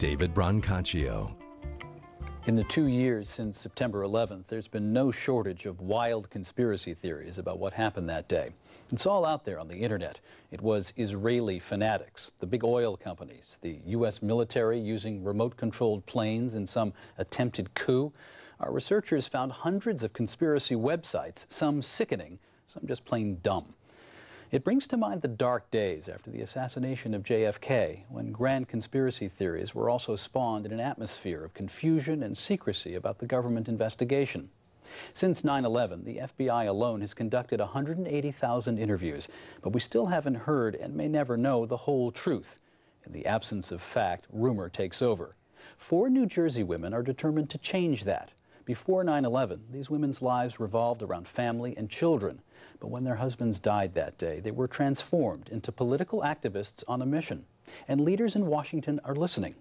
David Brancaccio. In the 2 years since September 11th, there's been no shortage of wild conspiracy theories about what happened that day. It's all out there on the internet. It was Israeli fanatics, the big oil companies, the U.S. military using remote-controlled planes in some attempted coup. Our researchers found hundreds of conspiracy websites, some sickening, some just plain dumb. It brings to mind the dark days after the assassination of JFK, when grand conspiracy theories were also spawned in an atmosphere of confusion and secrecy about the government investigation. Since 9/11, the FBI alone has conducted 180,000 interviews, but we still haven't heard and may never know the whole truth. In the absence of fact, rumor takes over. 4 New Jersey women are determined to change that. Before 9/11, these women's lives revolved around family and children. But when their husbands died that day, they were transformed into political activists on a mission. And leaders in Washington are listening.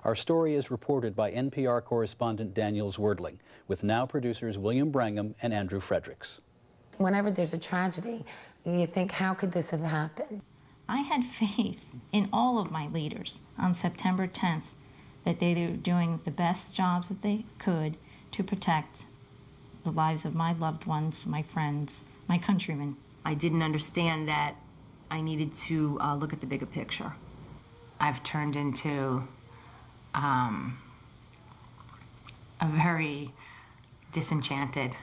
Our story is reported by NPR correspondent Daniel Zwerdling, with Now producers William Brangham and Andrew Fredericks. Whenever there's a tragedy, you think, how could this have happened? I had faith in all of my leaders on September 10th that they were doing the best jobs that they could to protect the lives of my loved ones, my friends, my countrymen. I didn't understand that I needed to look at the bigger picture. I've turned into a very disenchanted,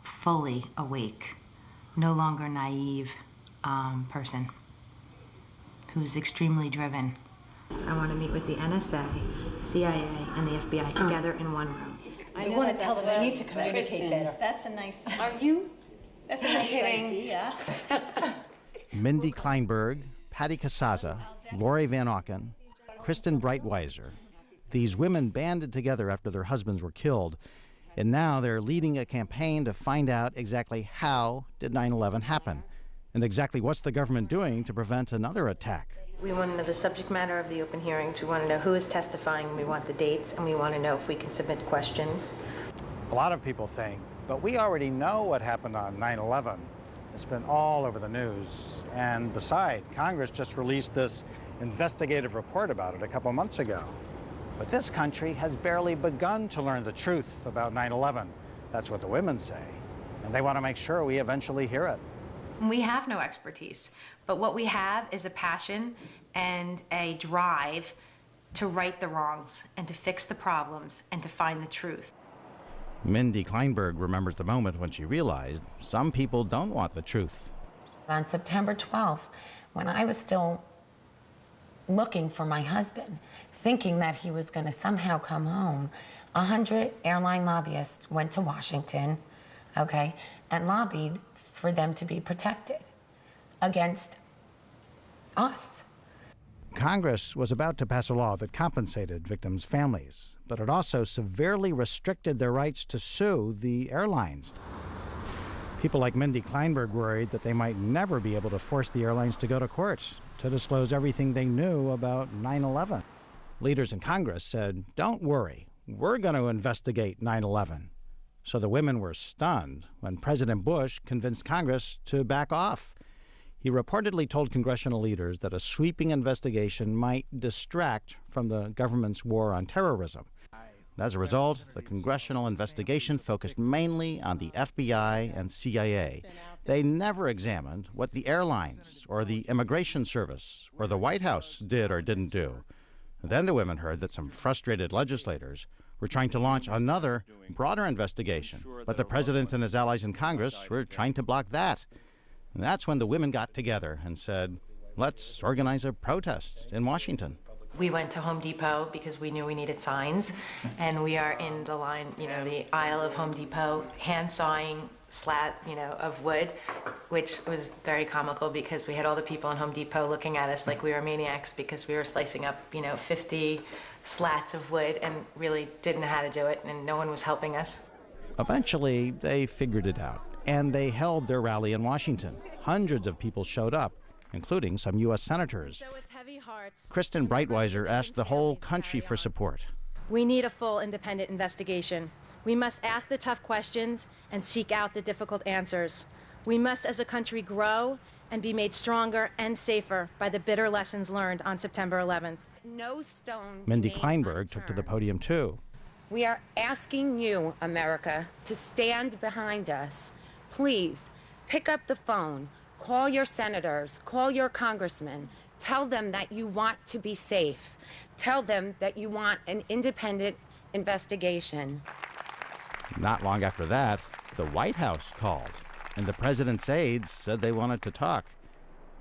fully awake, no longer naive person who's extremely driven. I want to meet with the NSA, CIA, and the FBI together in one room. I want to tell them I need to communicate better. That's a nice... Are you? That's a nice idea. Mindy Kleinberg, Patty Casazza, Lorie Van Auken, Kristen Breitweiser. These women banded together after their husbands were killed, and now they're leading a campaign to find out exactly how did 9/11 happen, and exactly what's the government doing to prevent another attack. We want to know the subject matter of the open hearings. We want to know who is testifying. We want the dates, and we want to know if we can submit questions. A lot of people think, but we already know what happened on 9/11. It's been all over the news. And besides, Congress just released this investigative report about it a couple months ago. But this country has barely begun to learn the truth about 9/11. That's what the women say. And they want to make sure we eventually hear it. We have no expertise, but what we have is a passion and a drive to right the wrongs and to fix the problems and to find the truth. Mindy Kleinberg remembers the moment when she realized some people don't want the truth. On September 12th, when I was still looking for my husband, thinking that he was going to somehow come home, 100 airline lobbyists went to Washington, okay, and lobbied for them to be protected against us. Congress was about to pass a law that compensated victims' families, but it also severely restricted their rights to sue the airlines. People like Mindy Kleinberg worried that they might never be able to force the airlines to go to court to disclose everything they knew about 9/11. Leaders in Congress said, "Don't worry, we're going to investigate 9/11. So the women were stunned when President Bush convinced Congress to back off. He reportedly told congressional leaders that a sweeping investigation might distract from the government's war on terrorism. As a result, the congressional investigation focused mainly on the FBI and CIA. They never examined what the airlines or the Immigration Service or the White House did or didn't do. Then the women heard that some frustrated legislators were trying to launch another, broader investigation, but the president and his allies in Congress were trying to block that. And that's when the women got together and said, let's organize a protest in Washington. We went to Home Depot because we knew we needed signs, and we are in the line, the aisle of Home Depot, hand sawing slat, of wood, which was very comical because we had all the people in Home Depot looking at us like we were maniacs because we were slicing up, 50 slats of wood and really didn't know how to do it, and no one was helping us. Eventually, they figured it out, and they held their rally in Washington. Hundreds of people showed up, including some U.S. senators. Kristen Breitweiser asked the whole country for support. We need a full independent investigation. We must ask the tough questions and seek out the difficult answers. We must, as a country, grow and be made stronger and safer by the bitter lessons learned on September 11th. let no stone Mindy remain Kleinberg took to the unturned. podium too. We are asking you, America, to stand behind us. Please, pick up the phone, call your senators, call your congressmen, tell them that you want to be safe. Tell them that you want an independent investigation. Not long after that, the White House called, and the president's aides said they wanted to talk.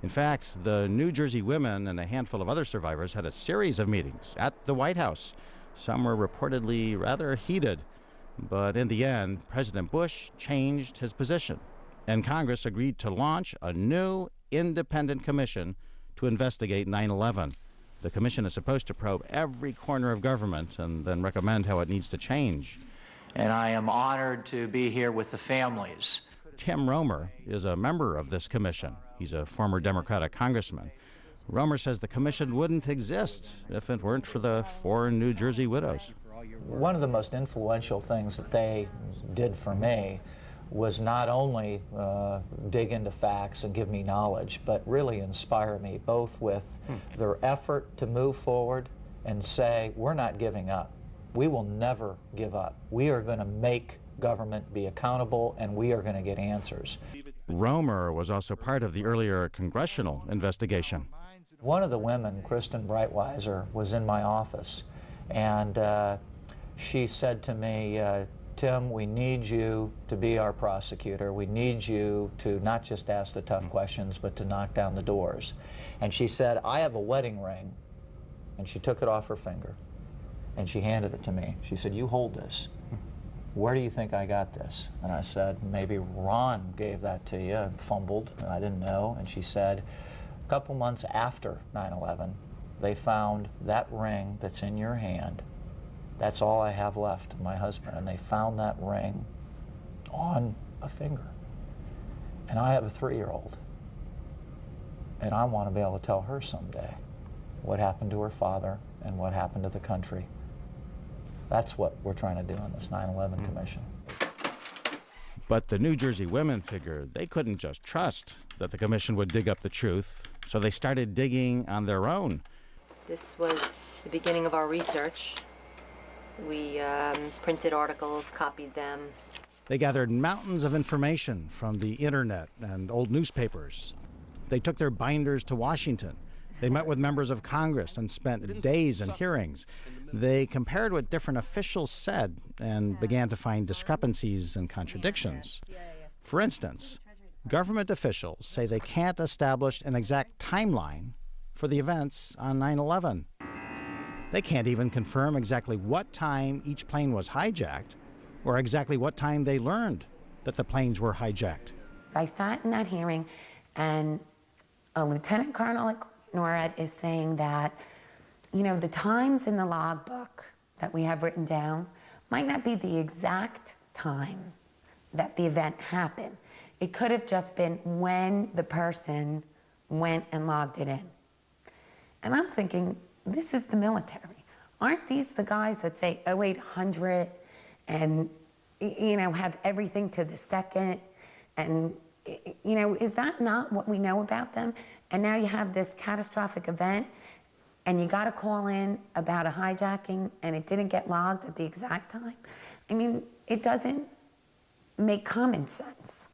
In fact, the New Jersey women and a handful of other survivors had a series of meetings at the White House. Some were reportedly rather heated, but in the end, President Bush changed his position, and Congress agreed to launch a new independent commission to investigate 9/11. The commission is supposed to probe every corner of government and then recommend how it needs to change. And I am honored to be here with the families. Tim Romer is a member of this commission. He's a former Democratic congressman. Romer says the commission wouldn't exist if it weren't for the 4 New Jersey widows. One of the most influential things that they did for me was not only dig into facts and give me knowledge, but really inspire me, both with their effort to move forward and say, we're not giving up. We will never give up. We are going to make government be accountable, and we are going to get answers. Romer was also part of the earlier congressional investigation. One of the women, Kristen Breitweiser, was in my office, and she said to me, Tim, we need you to be our prosecutor. We need you to not just ask the tough questions, but to knock down the doors. And she said, I have a wedding ring. And she took it off her finger, and she handed it to me. She said, you hold this. Where do you think I got this? And I said, maybe Ron gave that to you, and fumbled, and I didn't know. And she said, a couple months after 9/11, they found that ring that's in your hand. That's all I have left, my husband. And they found that ring on a finger. And I have a 3-year-old. And I want to be able to tell her someday what happened to her father and what happened to the country. That's what we're trying to do in this 9/11 commission. But the New Jersey women figured they couldn't just trust that the commission would dig up the truth, so they started digging on their own. This was the beginning of our research. We printed articles, copied them. They gathered mountains of information from the internet and old newspapers. They took their binders to Washington. They met with members of Congress and spent days in hearings. They compared what different officials said and began to find discrepancies and contradictions. For instance, government officials say they can't establish an exact timeline for the events on 9/11. They can't even confirm exactly what time each plane was hijacked or exactly what time they learned that the planes were hijacked. I sat in that hearing, and a lieutenant colonel at NORAD is saying that, you know, the times in the logbook that we have written down might not be the exact time that the event happened. It could have just been when the person went and logged it in. And I'm thinking, this is the military. Aren't these the guys that say 0800 and, you know, have everything to the second? And, you know, is that not what we know about them? And now you have this catastrophic event, and you got to call in about a hijacking, and it didn't get logged at the exact time. I mean, it doesn't make common sense.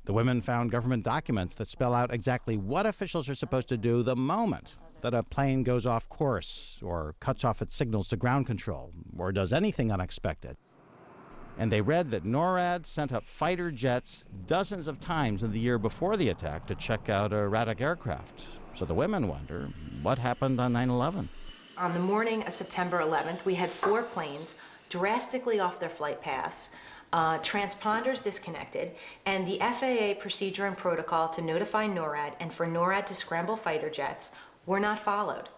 The women found government documents that spell out exactly what officials are supposed to do the moment that a plane goes off course or cuts off its signals to ground control or does anything unexpected. And they read that NORAD sent up fighter jets dozens of times in the year before the attack to check out erratic aircraft. So the women wonder, what happened on 9/11? On the morning of September 11th, we had 4 planes drastically off their flight paths, transponders disconnected, and the FAA procedure and protocol to notify NORAD and for NORAD to scramble fighter jets were not followed.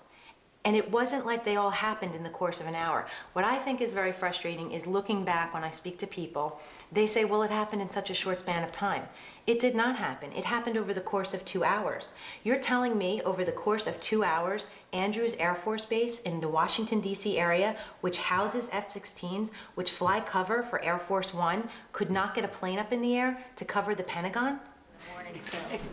And it wasn't like they all happened in the course of an hour. What I think is very frustrating is looking back when I speak to people, they say, well, it happened in such a short span of time. It did not happen. It happened over the course of 2 hours. You're telling me over the course of 2 hours, Andrews Air Force Base in the Washington, D.C. area, which houses F-16s, which fly cover for Air Force One, could not get a plane up in the air to cover the Pentagon?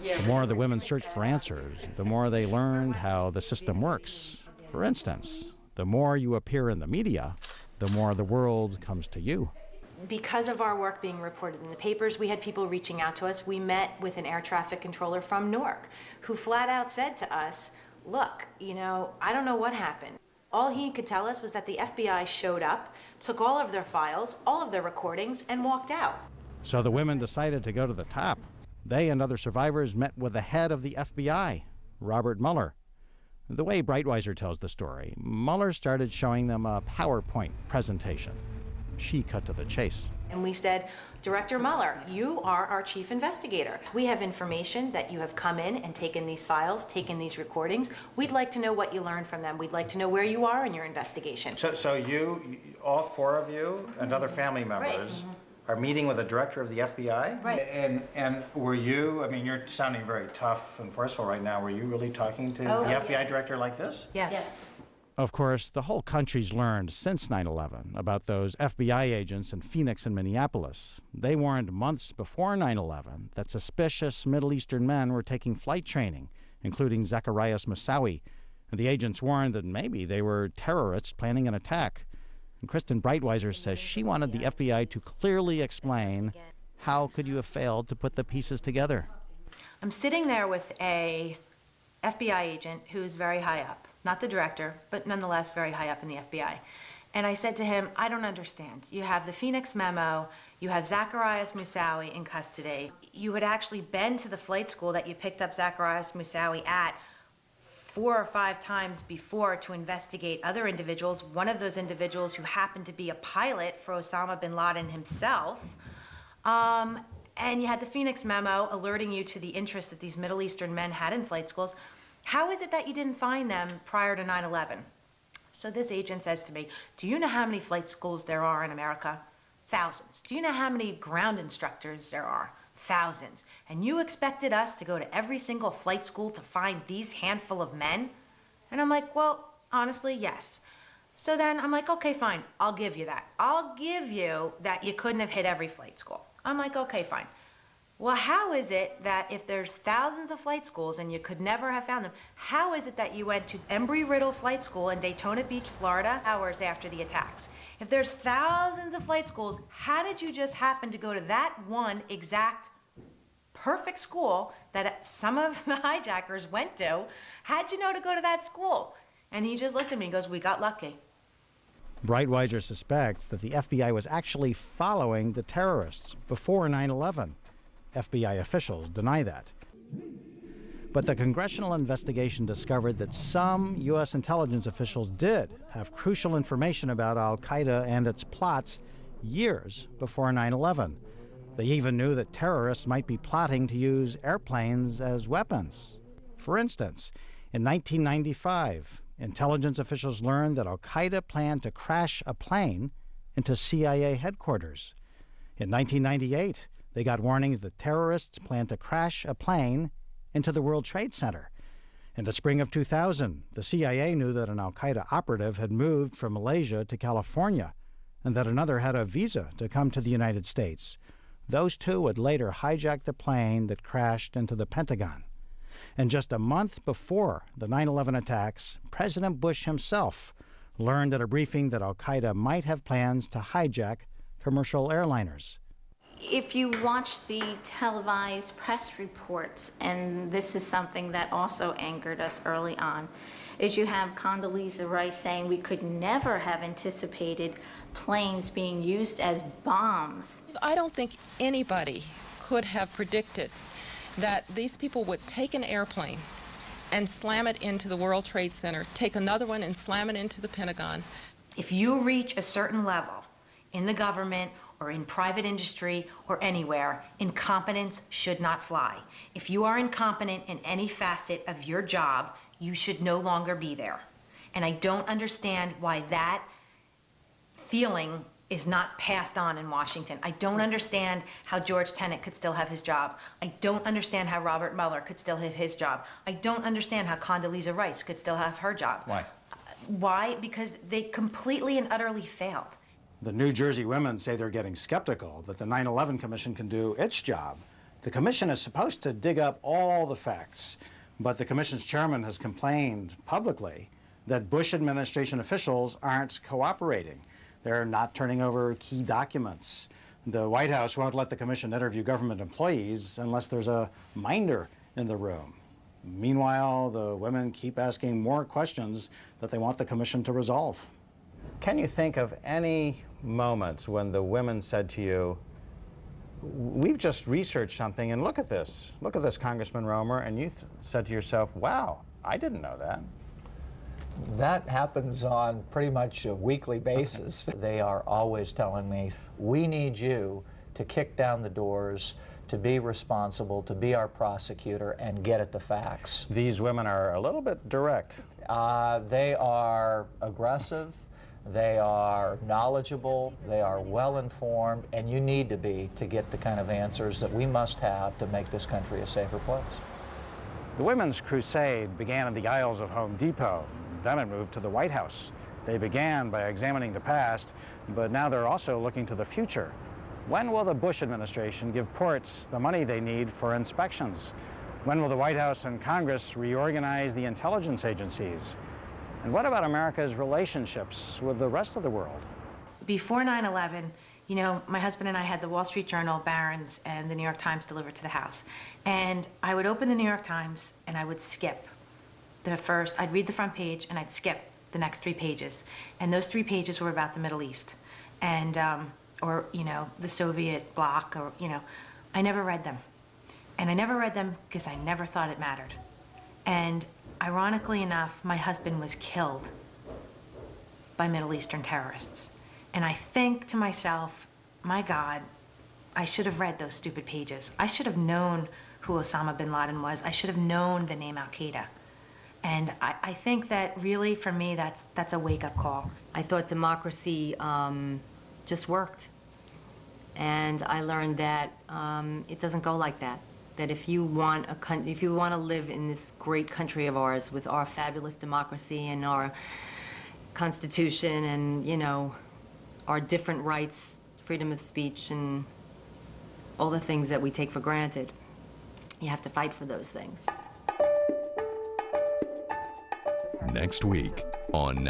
The more the women searched for answers, the more they learned how the system works. For instance, the more you appear in the media, the more the world comes to you. Because of our work being reported in the papers, we had people reaching out to us. We met with an air traffic controller from Newark who flat out said to us, look, I don't know what happened. All he could tell us was that the FBI showed up, took all of their files, all of their recordings, and walked out. So the women decided to go to the top. They and other survivors met with the head of the FBI, Robert Mueller. The way Breitweiser tells the story, Mueller started showing them a PowerPoint presentation. She cut to the chase. And we said, Director Mueller, you are our chief investigator. We have information that you have come in and taken these files, taken these recordings. We'd like to know what you learned from them. We'd like to know where you are in your investigation. So you, all four of you and other family members, are meeting with the director of the FBI? Right. And were you, you're sounding very tough and forceful right now, were you really talking to the FBI director like this? Yes. Of course, the whole country's learned since 9/11 about those FBI agents in Phoenix and Minneapolis. They warned months before 9/11 that suspicious Middle Eastern men were taking flight training, including Zacarias Moussaoui. And the agents warned that maybe they were terrorists planning an attack. And Kristen Breitweiser says she wanted the FBI to clearly explain how could you have failed to put the pieces together. I'm sitting there with a FBI agent who's very high up. Not the director, but nonetheless very high up in the FBI. And I said to him, I don't understand. You have the Phoenix memo, you have Zacarias Moussaoui in custody. You had actually been to the flight school that you picked up Zacarias Moussaoui at 4 or 5 times before to investigate other individuals, one of those individuals who happened to be a pilot for Osama bin Laden himself. And you had the Phoenix memo alerting you to the interest that these Middle Eastern men had in flight schools. How is it that you didn't find them prior to 9/11? So this agent says to me, do you know how many flight schools there are in America? Thousands. Do you know how many ground instructors there are? Thousands. And you expected us to go to every single flight school to find these handful of men? And I'm like, well, honestly, yes. So then I'm like, okay, fine, I'll give you that. I'll give you that you couldn't have hit every flight school. I'm like, okay, fine. Well, how is it that if there's thousands of flight schools and you could never have found them, how is it that you went to Embry-Riddle Flight School in Daytona Beach, Florida, hours after the attacks? If there's thousands of flight schools, how did you just happen to go to that one exact perfect school that some of the hijackers went to? How'd you know to go to that school? And he just looked at me and goes, we got lucky. Breitweiser suspects that the FBI was actually following the terrorists before 9/11. FBI officials deny that. But the congressional investigation discovered that some U.S. intelligence officials did have crucial information about al-Qaeda and its plots years before 9/11. They even knew that terrorists might be plotting to use airplanes as weapons. For instance, in 1995, intelligence officials learned that al-Qaeda planned to crash a plane into CIA headquarters. In 1998, they got warnings that terrorists planned to crash a plane into the World Trade Center. In the spring of 2000, the CIA knew that an al-Qaeda operative had moved from Malaysia to California and that another had a visa to come to the United States. Those two would later hijack the plane that crashed into the Pentagon. And just a month before the 9/11 attacks, President Bush himself learned at a briefing that al-Qaeda might have plans to hijack commercial airliners. If you watch the televised press reports, and this is something that also angered us early on, is you have Condoleezza Rice saying we could never have anticipated planes being used as bombs. I don't think anybody could have predicted that these people would take an airplane and slam it into the World Trade Center, take another one and slam it into the Pentagon. If you reach a certain level in the government or in private industry or anywhere, incompetence should not fly. If you are incompetent in any facet of your job, you should no longer be there. And I don't understand why that feeling is not passed on in Washington. I don't understand how George Tenet could still have his job. I don't understand how Robert Mueller could still have his job. I don't understand how Condoleezza Rice could still have her job. Why? Why? Because they completely and utterly failed. The New Jersey women say they're getting skeptical that the 9/11 Commission can do its job. The commission is supposed to dig up all the facts, but the commission's chairman has complained publicly that Bush administration officials aren't cooperating. They're not turning over key documents. The White House won't let the commission interview government employees unless there's a minder in the room. Meanwhile, the women keep asking more questions that they want the commission to resolve. Can you think of any moment when the women said to you, we've just researched something and look at this, Congressman Romer, and you said to yourself, wow, I didn't know that? That happens on pretty much a weekly basis. They are always telling me, we need you to kick down the doors, to be responsible, to be our prosecutor, and get at the facts. These women are a little bit direct. They are aggressive, they are knowledgeable, they are well-informed, and you need to be to get the kind of answers that we must have to make this country a safer place. The women's crusade began in the aisles of Home Depot. Then it moved to the White House. They began by examining the past, but now they're also looking to the future. When will the Bush administration give ports the money they need for inspections? When will the White House and Congress reorganize the intelligence agencies? And what about America's relationships with the rest of the world? Before 9/11, you know, my husband and I had the Wall Street Journal, Barron's, and the New York Times delivered to the house. And I would open the New York Times and I would skip I'd read the front page and I'd skip the next 3 pages. And those 3 pages were about the Middle East and, or, you know, the Soviet bloc, or, you know, I never read them. And I never read them because I never thought it mattered. And ironically enough, my husband was killed by Middle Eastern terrorists. And I think to myself, my God, I should have read those stupid pages. I should have known who Osama bin Laden was. I should have known the name Al-Qaeda. And I think that really, for me, that's a wake-up call. I thought democracy just worked. And I learned that it doesn't go like that. That if you want to live in this great country of ours with our fabulous democracy and our Constitution and, you know, our different rights, freedom of speech and all the things that we take for granted, you have to fight for those things. Next week on